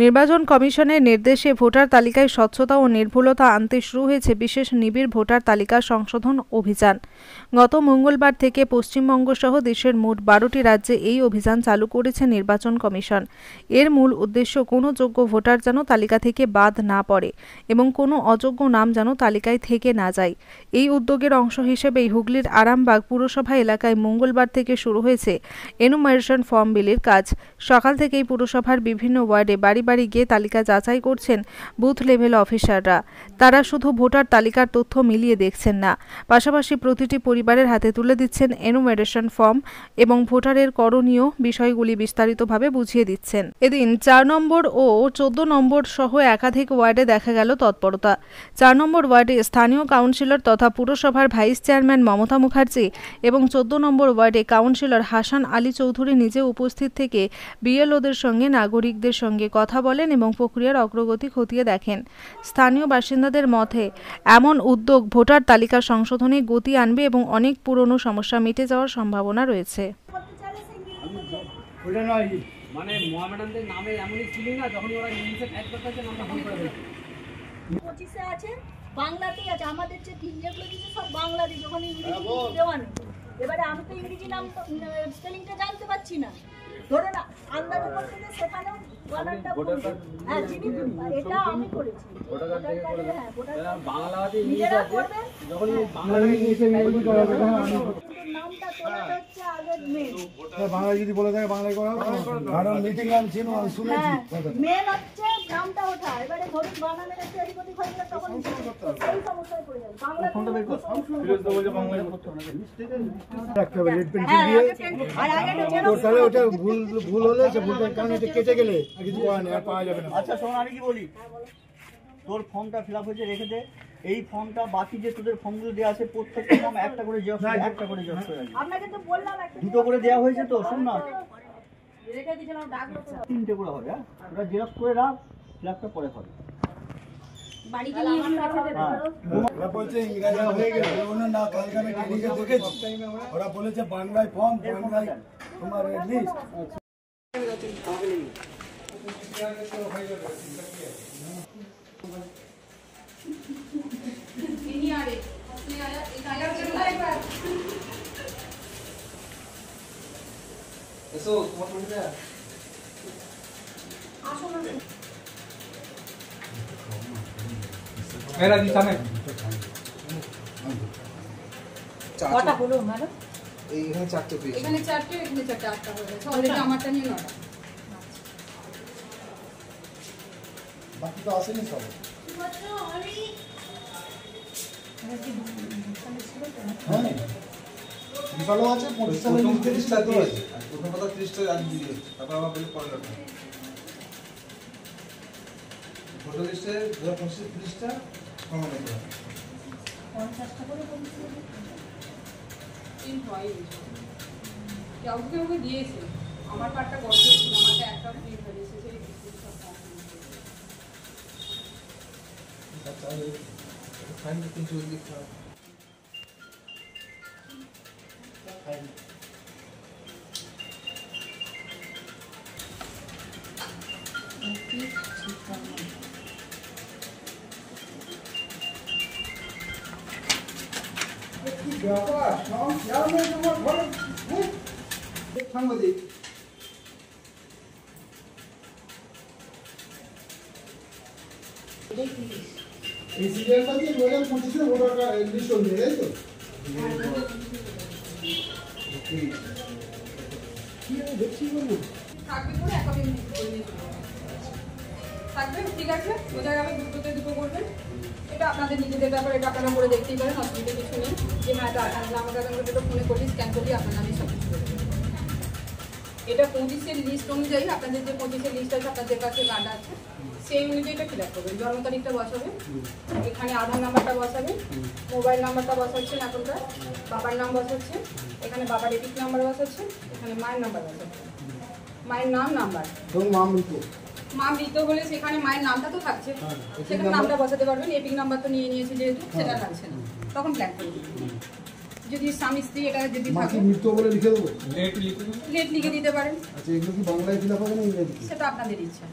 নির্বাচন কমিশনের নির্দেশে ভোটার তালিকায় স্বচ্ছতা ও নির্ভুলতা আনতে শুরু হয়েছে বিশেষ নিবিড় ভোটার তালিকা সংশোধন অভিযান। গত মঙ্গলবার থেকে পশ্চিমবঙ্গ সহ দেশের মোট 12টি রাজ্যে এই অভিযান চালু করেছে নির্বাচন কমিশন। এর মূল উদ্দেশ্য কোনো যোগ্য ভোটার যেন তালিকা থেকে বাদ না পড়ে এবং কোনো অযোগ্য নাম যেন তালিকায় থেকে না যায়। এই উদ্যোগের অংশ হিসেবেই হুগলির আরামবাগ পুরসভা এলাকায় মঙ্গলবার থেকে শুরু হয়েছে এনুমারেশন ফর্ম বিলির কাজ। সকাল থেকেই পুরসভার বিভিন্ন ওয়ার্ডে বাড়ি বাড়ি গিয়ে তালিকা যাচাই করছেন বুথ লেভেল অফিসাররা। তারা শুধু ভোটার তালিকার তথ্য মিলিয়ে দেখছেন না, পাশাপাশি প্রতিটি পরিবারের হাতে তুলে দিচ্ছেন এনুমারেশন ফর্ম এবং ভোটারের করণীয় বিষয়গুলি বিস্তারিতভাবে বুঝিয়ে দিচ্ছেন। এদিন 4 নম্বর ও 14 নম্বর সহ একাধিক ওয়ার্ডে দেখা গেল তৎপরতা। 4 নম্বর ওয়ার্ডে স্থানীয় কাউন্সিলর তথা পুরসভার ভাইস চেয়ারম্যান মমতা মুখার্জি এবং 14 নম্বর ওয়ার্ডে কাউন্সিলর হাসান আলী চৌধুরী নিজে উপস্থিত থেকে বিএলওদের সঙ্গে নাগরিকদের সঙ্গে কথা বলেন এবং প্রক্রিয়ার অগ্রগতি খতিয়ে দেখেন। স্থানীয় বাসিন্দাদের মতে এমন উদ্যোগ ভোটার তালিকা সংশোধনে গতি আনবে এবং অনেক পুরনো সমস্যা মিটে যাওয়ার সম্ভাবনা রয়েছে। মানে মোহামেডানদের নামে এমনই ছিল না, যখন ওরা ইংলিশে টাইপ করতে আছে নামটা ভুল করে দিয়েছে। 25 এ আছে, বাংলাতেই আছে। আমাদের যে যেগুলো দিচ্ছে সব বাংলাতে, যখন ইংরেজি দেওয়া নেই। এবারে আমি তো ইংরেজি নাম স্পেলিংটা জানতে পারছি না, ধরে না আন্দাজে করতে যে সেখানেও বানানটা ভুল। হ্যাঁ, চিনি এটা আমি করেছি। বাংলাতে ইংলিশ আছে, যখন বাংলা ইংলিশে নামটা তোলা হচ্ছে আগের মেন। বাংলা যদি বলে থাকে বাংলায় করা হবে, কারণ মিটিং আমি ছিল, আমি শুনেছি। মেন হচ্ছে নামটা ওঠা। এবারে ধরুন বানানের একটা এদিক হয়ে গেলে তখন সেই সমস্যায় পড়ে যাবে। বাংলা ফোনটা বের কর, ফিরোজ তো বলে বাংলায় করতে হবে না, মিস্টেক রাখতে হবে রেড পেন্সিল দিয়ে। আর আগে তাহলে ওটা ভুল হলে সে ভুলটার কারণে এটা কেটে গেলে আর কিছু করা নেই, আর পাওয়া যাবে না। আচ্ছা শোন, আমি কি বলি, তোর ফর্মটা ফিল আপ হয়েছে, রেখে দে। এই ফর্মটা বাকি যে তোদের ফর্মগুলো দেওয়া আছে প্রত্যেকটা ফর্ম একটা করে জেরক্স করে রাখবি। আপনাকে তো বললাম একটা দুটো করে দেওয়া হয়েছে তো, শোন না, রেখে দিয়েছিলাম, ডাকবো তো 3টে করে হবে। হ্যাঁ, ওটা জেরক্স করে রাখ, ফিলআপটা পরে হবে। বাড়ি গিয়ে নিয়ে রেখে দেব। ওরা বলছে ইংরেজি হয়ে গেছে, ওনা না কালকে আমি টিভিতে দেখেছি, ওরা বলেছে বাংলায় ফর্ম, বাংলায় তোমার লিস্ট। এসো তোমার পরিচয় মেরা জি সামনে কটা হলো ম্যাডাম? এইখানে 4টে পেয়েছি, এখানে 4টে, এখানে 4টে, 8টা হয়ে গেছে অলরেডি। আমারটা নিয়ে 9টা, বাকি তো আসেনি সব। হ্যাঁ, বিশালও আছে, 25 সালের 30টা দিয়েছে, আর প্রথম কথা 30টা আজ দিয়েছে, তারপর আবার বলে 15টা ফটো লিস্টে 2025 30টা কমন আছে, 50টা করে বলছি। তিন হয় কাউকে কাউকে দিয়েছে। আমার কার্ডটা বড় ছিল, আমারটা একটা প্রিন্ট হয়ে গেছে, সেই সব আচ্ছা ফাইন কিন্তু জলদি খাও। সাংবাদিক এই সিরিয়ালটা কি 2025 এর ভোটার কার্ড লিস্ট হয়ে তাই তো? কি দেখছি বলবো থাকবে করে একাধিক করে নিয়ে থাকবে, ঠিক আছে। বোঝা যাবে, দুটোতে দুটো করবেন। এটা আপনাদের নিজেদের ব্যাপার, এটা আপনারা করে দেখতেই পারেন, অসুবিধা কিছু নেই। যে হ্যাঁ আমাকে দুটো ফোনে করলে স্ক্যান করলে আপনার নামে সব কিছু করে দেবেন। এটা 25-এর লিস্ট অনুযায়ী আপনাদের যে 25-এর লিস্ট আছে, আপনাদের কাছে কার্ড আছে, সেই অনুযায়ী এটা ফিল আপ করবেন। জন্ম তারিখটা বসাবেন, এখানে আধার নাম্বারটা বসাবেন, মোবাইল নাম্বারটা বসাচ্ছেন, এখনকার বাবার নাম বসাচ্ছেন, এখানে বাবার এপিক নাম্বার বসাচ্ছেন, এখানে মায়ের নাম্বার বসাচ্ছেন, মায়ের নাম্বার মা মৃত হলে সেখানে মায়ের নামটা তো থাকছে, সেখানে নামটা বসাতে পারবেন। এপিক নাম্বার তো নিয়ে নিয়েছে যেহেতু, সেটা থাকছে না, তখন ব্ল্যাঙ্ক করে দিবেন। যদি স্বামী স্ত্রী এটা যদি থাকে মৃত বলে লিখে দেবো, লেট লিখে দিতে পারেন। আচ্ছা এগুলো কি বাংলায় ফিল আপ হবে না ইংরেজি? সেটা আপনাদের ইচ্ছা।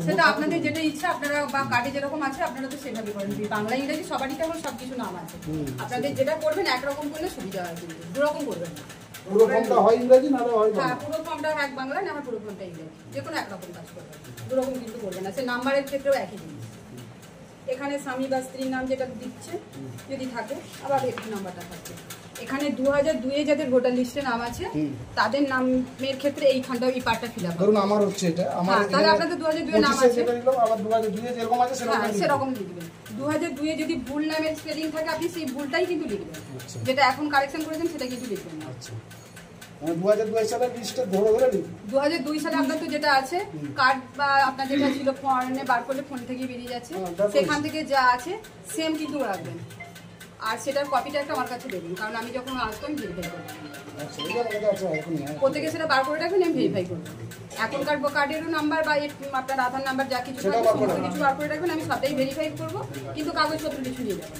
সেটা আপনাদের যেটা ইচ্ছা, আপনারা বা কার্ডে যেরকম আছে আপনারা তো সেভাবে করেন। বাংলা ইংরেজি সবারই তেমন সবকিছু নাম আছে, আপনাদের যেটা করবেন একরকম করলে সুবিধা হয়, কিন্তু দুরকম করবেন না। পুরো ফর্মটা হয় ইংরেজি না হয় হ্যাঁ, পুরো ফর্মটা এক বাংলা না পুরো ফর্মটা ইংরেজি, যে কোনো একরকম কাজ করবেন, দুরকম কিন্তু করবেন না। সে নাম্বারের ক্ষেত্রেও একই জিনিস। এখানে স্বামী বা স্ত্রীর নাম যেটা দিচ্ছে যদি থাকে, আবার এই নাম্বারটা থাকবে। এখানে 2002-এ যাদের ভোটার লিস্টে নাম আছে তাদের নামের ক্ষেত্রে এইখানটা এই পার্টটা ফিল আপ ধরুন আমার হচ্ছে এটা আমার তাহলে আপনাদের 2002-এ নাম আছে, আবার 2002-এ যেরকম আছে হ্যাঁ সেরকম লিখবেন। 2002-এ যদি ভুল নামের স্পেলিং থাকে আপনি সেই ভুলটাই কিন্তু লিখবেন, যেটা এখন কারেকশন করেছেন সেটা কিন্তু লিখবেন না। আচ্ছা, মানে 2002 সালের লিস্টটা ধরে ধরে লিখবেন। 2002 সালে আপনার তো যেটা আছে কার্ড বা আপনার যেটা ছিল ফোনে বার করলে ফোন থেকে বেরিয়ে যাচ্ছে, সেখান থেকে যা আছে সেম কিন্তু রাখবেন। আর সেটার কপিটা একটা আমার কাছে দেবেন, কারণ আমি যখন আসবো আমি ভেরিফাই করবো। আচ্ছা, এটা আমাদের আছে এখন। প্রত্যেকে সেটা বার করে রাখবেন, আমি ভেরিফাই করবো। এখনকার কার্ডেরও নাম্বার বা আপনার আধার নাম্বার যা কিছু থাকবে সমস্ত কিছু বার করে রাখবেন, আমি সবটাই ভেরিফাই করবো, কিন্তু কাগজপত্র কিছু নিয়ে যাবেন।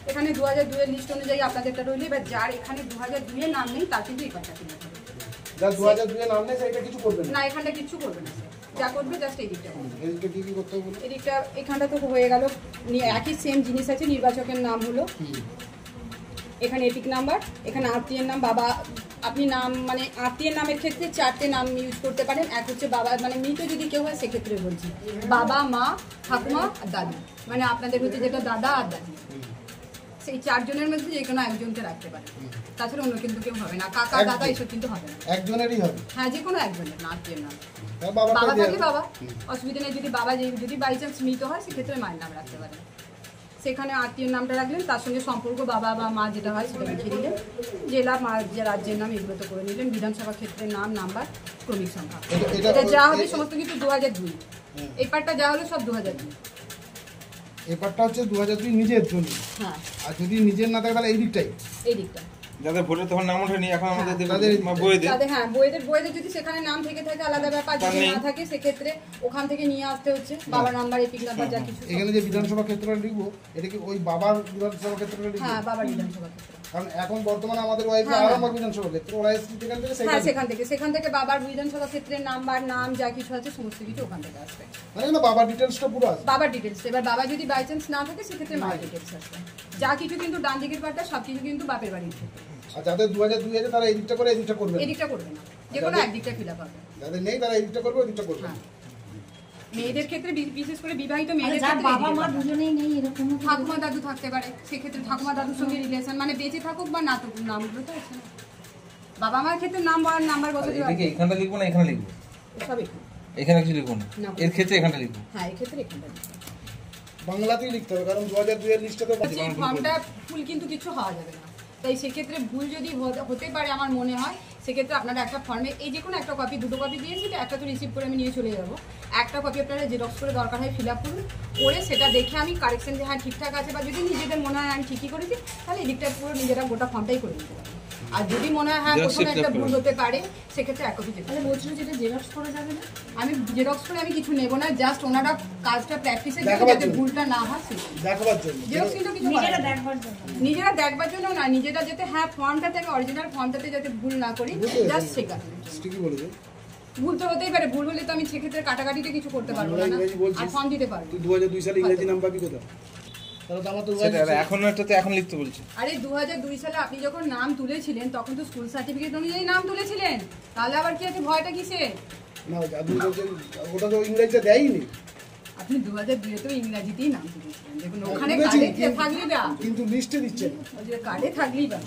এখানে 2002-এর লিস্ট অনুযায়ী আপনাদেরটা রইলে, এবার যার এখানে 2002-এর নাম নেই তার কিন্তু এই কার্ডটা কিনে হবে। যার 2002-এ নাম নেই সেটা কিছু করবেন না, এখানটা কিছু করবে না, যা করবে জাস্ট এই দিকটা করবে। এইটা কি কি করতে হবে? এদিকটা এখানটা তো হয়ে গেল, একই সেম জিনিস আছে। নির্বাচকের নাম হলো এখানে এপিক নাম্বার, এখানে আত্মীয়ের নাম, বাবা আপনি নাম মানে আত্মীয়ের নামের ক্ষেত্রে 4টে নাম ইউজ করতে পারেন। এক হচ্ছে বাবা, মানে মৃত যদি কেউ হয় সেক্ষেত্রে বলছি বাবা, মা, ঠাকুমা আর দাদু, মানে আপনাদের হচ্ছে যেটা দাদা আর দাদি, সেই 4 জনের মধ্যে যে কোনো একজনকে রাখতে পারেন, তাছাড়া অন্য কিন্তু কেউ হবে না। কাকা দাদা এসব কিন্তু হবে না, একজনেরই হবে। হ্যাঁ যে কোনো একজনের না, আত্মীয়ের নাম। বাবা বাবা থাকলে বাবা, অসুবিধা নেই। যদি বাবা যদি বাই চান্স মৃত হয় সেক্ষেত্রে মায়ের নাম রাখতে পারেন। সেখানে আত্মীয়ের নামটা রাখলেন, তার সঙ্গে সম্পর্ক বাবা বা মা যেটা হয় সেটা লিখে দিলেন, জেলা মা যে রাজ্যের নাম এগুলো তো করে নিলেন, বিধানসভা ক্ষেত্রের নাম, নাম্বার, ক্রমিক সংখ্যা, এটা যা হবে সমস্ত কিছু 2002। এই পার্টটা যা হলো সব 2002। এই পার্টটা হচ্ছে 2002 নিজের জন্য। হ্যাঁ, আর যদি নিজের না থাকে তাহলে এই দিকটাই, এই দিকটা যাদের ভোটে তখন নাম ওঠেনি এখন আমাদের তাদের বইদের তাদের, হ্যাঁ বইয়েদের যদি সেখানে নাম থেকে থাকে আলাদা ব্যাপার, যদি না থাকে সেক্ষেত্রে ওখান থেকে নিয়ে আসতে হচ্ছে বাবার নাম্বার, এপিক নাম্বার যা কিছু। এখানে যে বিধানসভা ক্ষেত্রটা লিখবো এটা কি ওই বাবার বিধানসভা ক্ষেত্রটা লিখবো? হ্যাঁ, বাবার বিধানসভা ক্ষেত্র। কারণ এখন বর্তমানে আমাদের ওয়াইফে আর আমার বিধানসভা ক্ষেত্র, ওরা এসছে সেখান থেকে হ্যাঁ, সেখান থেকে বাবার বিধানসভা ক্ষেত্রের নাম্বার, নাম যা কিছু আছে সমস্ত কিছু ওখান থেকে আসবে। মানে না বাবার ডিটেলসটা পুরো আছে। বাবার ডিটেলস, এবার বাবা যদি বাই চান্স না থাকে সেক্ষেত্রে মায়ের ডিটেলস আসবে। যা কিছু কিন্তু ডান দিকের পার্টটা সব কিছু কিন্তু বাপের বাড়ির ক্ষেত্রে। আর যাদের 2002 আছে তারা এই দিকটা করে এই দিকটা করবে, এই দিকটা করবে না, যে কোনো একদিকটা ফিল আপ হবে। যাদের নেই তারা এই দিকটা করবে ওই দিকটা করবে। হ্যাঁ, মেয়েদের ক্ষেত্রে বিশেষ করে বিবাহিত মেয়েদের যার ক্ষেত্রে বাবা মা দুজনেই নেই এরকম ঠাকুমা দাদু থাকতে পারে, সেক্ষেত্রে ঠাকুমা দাদুর সঙ্গে রিলেশন, মানে বেঁচে থাকুক বা না থাকুক নামগুলো তো আছে না। বাবা মার ক্ষেত্রে নাম বলার নাম্বার বসে দেওয়া এটাকে এখানটা লিখবো না এখানে লিখবো, সব এখানে। এখানে কিছু লিখবো না, না। এর ক্ষেত্রে এখানটা লিখবো। হ্যাঁ, এই ক্ষেত্রে এখানটা লিখতে হবে। বাংলাতেই লিখতে হবে, কারণ 2002 এর লিস্টে তো সেই ফর্মটা ফুল কিন্তু কিছু হওয়া যাবে না, তাই সেক্ষেত্রে ভুল যদি হতে পারে আমার মনে হয়, সেক্ষেত্রে আপনারা একটা ফর্মে এই যে কোনো একটা কপি, দুটো কপি দিয়েছি, একটা তো রিসিভ করে আমি নিয়ে চলে যাবো, একটা কপি আপনারা জেরক্স করে দরকার হয় ফিল আপ করুন, করে সেটা দেখে আমি কারেকশন যে হ্যাঁ ঠিকঠাক আছে, বা যদি নিজেদের মনে হয় আমি ঠিকই করেছি তাহলে এদিকটা পুরো নিজেরা গোটা ফর্মটাই করে নিতে পারি। আর যদি মনে হয় হ্যাঁ কোথাও একটা ভুল হতে পারে সেক্ষেত্রে এক কপি যেতে তাহলে বলছিল যেটা জেরক্স করা যাবে না, আমি জেরক্স করে আমি কিছু নেবো না, জাস্ট ওনারা কাজটা প্র্যাকটিসের জন্য দেখাবার যাতে জন্য। ভুলটা না হয় সেটা। দেখাবার জন্য। জেরক্স কিন্তু কিছু করার নিজেরা নেই। দেখবার জন্য। নিজেরা দেখবার জন্য না, নিজেরা যাতে হ্যাঁ ফর্মটাতে আমি অরিজিনাল ফর্মটাতে যাতে ভুল না করি, জাস্ট শেখার জন্য। ঠিকই বলেছে। ভুল তো হতেই পারে, ভুল হলে তো আমি সেক্ষেত্রে কাটাকাটিতে কিছু করতে পারবো না, ইংরেজি বলছিস। আর ফর্ম দিতে পারবো। তুই 2002 সালে ইংরেজি নাম পাবি কোথায়? তাহলে তো আমার তো সেটা এখন এটাতে এখন লিখতে বলছে। আরে 2002 সালে আপনি যখন নাম তুলেছিলেন তখন তো স্কুল সার্টিফিকেট অনুযায়ী নাম তুলেছিলেন, তাহলে আবার কি আছে ভয়টা কিসে? না জাদু বলছেন ওটা তো ইংরেজিতে দেয়নি, আপনি 2002 তো ইংরাজিতেই নাম তুলেছিলেন, দেখুন ওখানে বুঝেছি, কার্ডে থাকলি না, কিন্তু লিস্টে দিচ্ছেন। কার্ডে থাকলি বা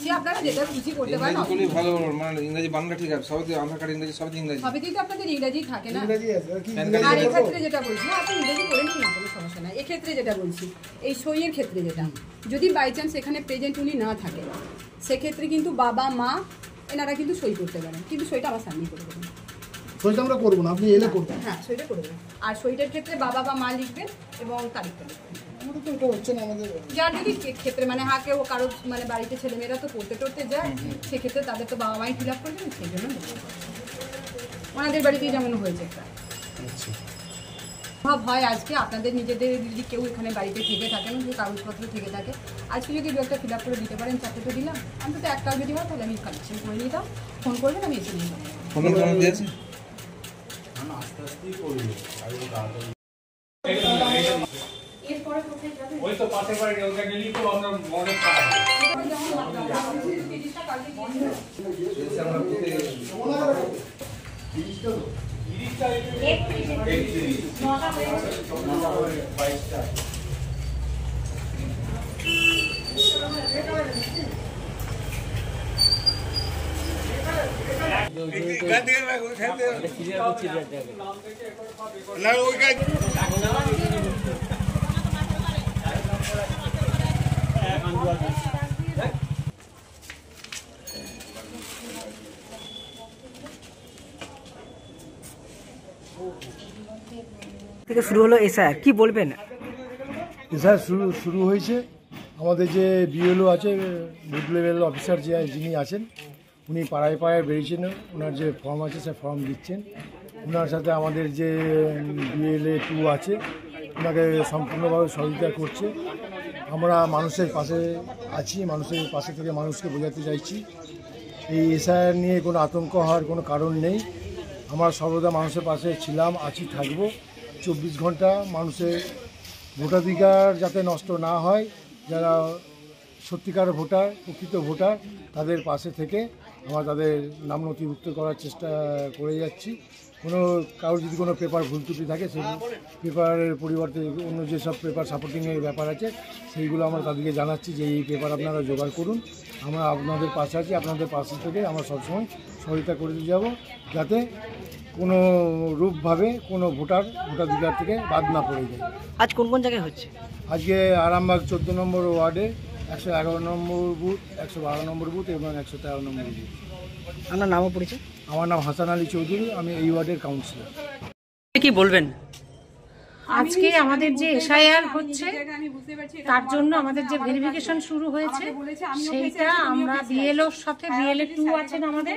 সে আপনারা যেটা খুশি করতে পারেন। ইংরেজি করলে ভালো, মানে ইংরেজি বাংলা ঠিক আছে, সবই আধার কার্ড ইংরেজি, সবই ইংরেজি। সবইতেই তো আপনাদের ইংরাজি থাকে না। ইংরেজি আছে আর কি আর ইংরেজি আর করবো? এক্ষেত্রে যেটা বলছি, আপনি ইংরেজি করে নিন না, কোনো সমস্যা নাই। এক্ষেত্রে যেটা বলছি, এই সইয়ের ক্ষেত্রে যেটা, যদি বাই চান্স এখানে প্রেজেন্ট উনি না থাকে সেক্ষেত্রে কিন্তু বাবা মা এনারা কিন্তু সই করতে পারেন, কিন্তু সইটা আমার সামনেই করে দেবেন। সইটা আমরা করবো না, আপনি এলে করবেন। হ্যাঁ, সইটা করে দেবেন। আর সইটার ক্ষেত্রে বাবা বা মা লিখবেন এবং তারিখটা লিখবেন। আমাদের তো এটা হচ্ছে না, আমাদের যার যদি ক্ষেত্রে মানে হ্যাঁ কেউ কারো মানে বাড়িতে ছেলেমেয়েরা তো পড়তে টড়তে যায়, সেক্ষেত্রে তাদের তো বাবা মাই ফিল আপ করবেন, সেই জন্য ওনাদের বাড়িতেই যেমন হয়েছে একটা ভাব হয়। আজকে আপনাদের নিজেদের যদি কেউ এখানে বাড়িতে থেকে থাকেন, যে কাগজপত্র থেকে থাকে, আজকে যদি দু একটা ফিল আপ করে দিতে পারেন, চারটে তো দিলাম, অন্তত একটাও যদি হয় তাহলে আমি কালেকশন করে নিতাম, ফোন করবেন আমি এসে নিয়ে যাবো। ফোন নাম্বার দিয়েছে? এরপরে কোথায় যাবে? ওই তো পাশে বাড়ি ওটা গেলি তো আমরা মনে পাই জিনিসটা কালকে দিয়ে থেকে শুরু হলো এসআর, কি বলবেন? এসআর শুরু হয়েছে। আমাদের যে বিএলও আছে, বুথ লেভেল অফিসার যিনি আছেন, উনি পাড়ায় পাড়ায় বেরিয়েছেন, ওনার যে ফর্ম আছে সে ফর্ম দিচ্ছেন। ওনার সাথে আমাদের যে বিএলএ 2 আছে, ওনাকে সম্পূর্ণভাবে সহযোগিতা করছে। আমরা মানুষের পাশে আছি, মানুষের পাশে থেকে মানুষকে বোঝাতে চাইছি এই এসআর নিয়ে কোনো আতঙ্ক হওয়ার কোনো কারণ নেই। আমরা সর্বদা মানুষের পাশে ছিলাম, আছি, থাকবো। 24 ঘন্টা মানুষের ভোটাধিকার যাতে নষ্ট না হয়, যারা সত্যিকার ভোটার, প্রকৃত ভোটার, তাদের পাশে থেকে আমরা তাদের নাম নথিভুক্ত করার চেষ্টা করে যাচ্ছি। কারোর যদি কোনো পেপার ভুল ত্রুটি থাকে, সেই পেপারের পরিবর্তে অন্য যেসব পেপার সাপোর্টিংয়ের ব্যাপার আছে সেইগুলো আমরা তাদেরকে জানাচ্ছি যে এই পেপার আপনারা জোগাড় করুন, আমরা আপনাদের পাশে আছি। আপনাদের পাশে থেকে আমরা সবসময় সহায়তা করে যাব, যাতে কোনো রূপভাবে কোনো ভোটাধিকার থেকে বাদ না পড়ে যায়। আজ কোন কোন জায়গায় হচ্ছে? আজকে আরামবাগ 14 নম্বর ওয়ার্ডে 111 নম্বর বুথ, 112 নম্বর বুথ এবং 113 নম্বর বুথ। আপনার নামও পড়েছে? আমার নাম হাসান আলী চৌধুরী, আমি এই ওয়ার্ডের কাউন্সিলর। কি বলবেন? আজকে আমাদের যে এসআইআর হচ্ছে তার জন্য আমাদের যে ভেরিফিকেশন শুরু হয়েছে সেইটা আমরা বিএলওর সাথে বিএলএ 2 আছেন আমাদের।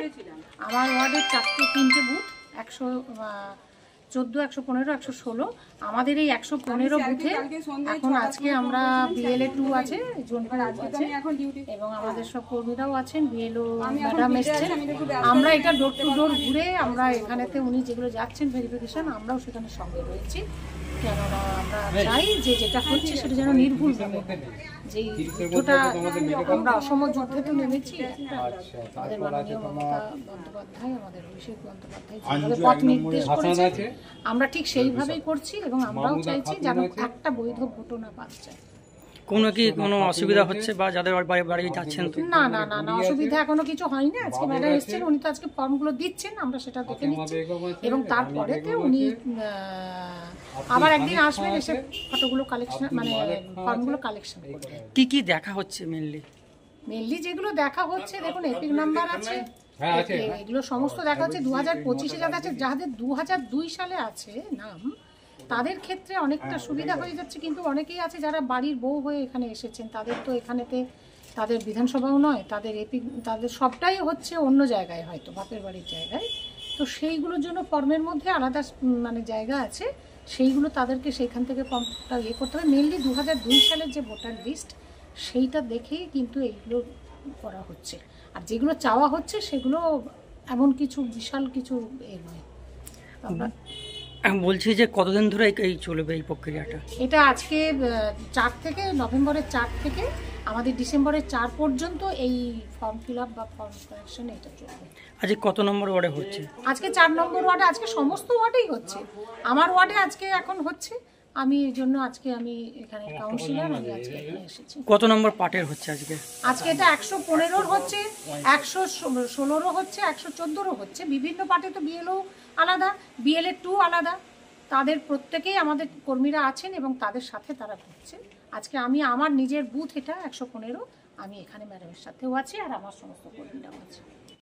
আমার ওয়ার্ডের 3টে বুথ, 114, 115, 116। আমাদের এই 115 বুথে এখন আজকে আমরা বিএলএ 2 আছে, এবং আমাদের সব কর্মীরাও আছেন, বিএলও ম্যাডাম এসছেন। আমরা এটা ডোর টু ডোর ঘুরে আমরা এখানেতে উনি যেগুলো যাচ্ছেন ভেরিফিকেশন, আমরাও সেখানে সঙ্গে রয়েছি। কেননা আমরা চাই যে যেটা হচ্ছে সেটা যেন নির্ভুল হবে। যেই যুদ্ধটা আমরা অসম যুদ্ধে তো নেমেছি, আমাদের মাননীয় মমতা বন্দ্যোপাধ্যায়, আমাদের অভিষেক বন্দ্যোপাধ্যায় যেভাবে পথ নির্দেশ করেছে আমরা ঠিক সেইভাবেই করছি, এবং আমরাও চাইছি যেন একটা বৈধ ভোটও না বাদ যায়। কোনো অসুবিধা হচ্ছে বা যাদের বাড়ি যাচ্ছেন? না না না না, অসুবিধা এখনো কিছু হয়নি। আজকে ম্যাডাম এসেছেন, উনি তো আজকে ফর্মগুলো দিচ্ছেন, আমরা সেটা দেখে নিচ্ছি, এবং তারপরেতে উনি আবার একদিন আসবেন, এসে ফটোগুলো কালেকশন মানে ফর্মগুলো কালেকশন করবেন। কি কি দেখা হচ্ছে মেনলি যেগুলো দেখা হচ্ছে, দেখুন এপিক নাম্বার আছে, এগুলো সমস্ত দেখা হচ্ছে। 2025-এ যাদের 2002 সালে আছে নাম, তাদের ক্ষেত্রে অনেকটা সুবিধা হয়ে যাচ্ছে। কিন্তু অনেকেই আছে যারা বাড়ির বউ হয়ে এখানে এসেছেন, তাদের তো এখানেতে তাদের বিধানসভাও নয়, তাদের সবটাই হচ্ছে অন্য জায়গায়, হয়তো বাপের বাড়ির জায়গায়। তো সেইগুলোর জন্য ফর্মের মধ্যে আলাদা মানে জায়গা আছে, সেইগুলো তাদেরকে সেইখান থেকে ফর্মটা করতে হবে। মেনলি 2002 সালের যে ভোটার লিস্ট, সেইটা দেখেই কিন্তু এইগুলো করা হচ্ছে। আর যেগুলো চাওয়া হচ্ছে সেগুলো এমন কিছু বিশাল কিছু নয়। আমরা বলছি যে কতদিন ধরে এই চলবে এই প্রক্রিয়াটা? এটা আজকে 4 থেকে, নভেম্বরের 4 থেকে আমাদের ডিসেম্বরের 4 পর্যন্ত এই ফর্ম ফিল আপ বা ফর্ম কালেকশন এটা চলবে। আজকে কত নম্বর ওয়ার্ডে হচ্ছে? আজকে 4 নম্বর ওয়ার্ডে, আজকে সমস্ত ওয়ার্ডেই হচ্ছে। আমার ওয়ার্ডে আজকে এখন হচ্ছে, আমি এই জন্য আজকে আমি এখানে কাউন্সিলর, আমি আজকে এখানে এসেছি। কত নম্বর পার্টের হচ্ছে আজকে? আজকে এটা 115 হচ্ছে, 116 হচ্ছে, 114 হচ্ছে। বিভিন্ন পার্টে তো বিএলও আলাদা, বিএলএ 2 আলাদা, তাদের প্রত্যেকেই আমাদের কর্মীরা আছেন এবং তাদের সাথে তারা ঘুরছে। আজকে আমি আমার নিজের বুথ এটা 115, আমি এখানে ম্যাডামের সাথেও আছি, আর আমার সমস্ত কর্মীরাও আছে।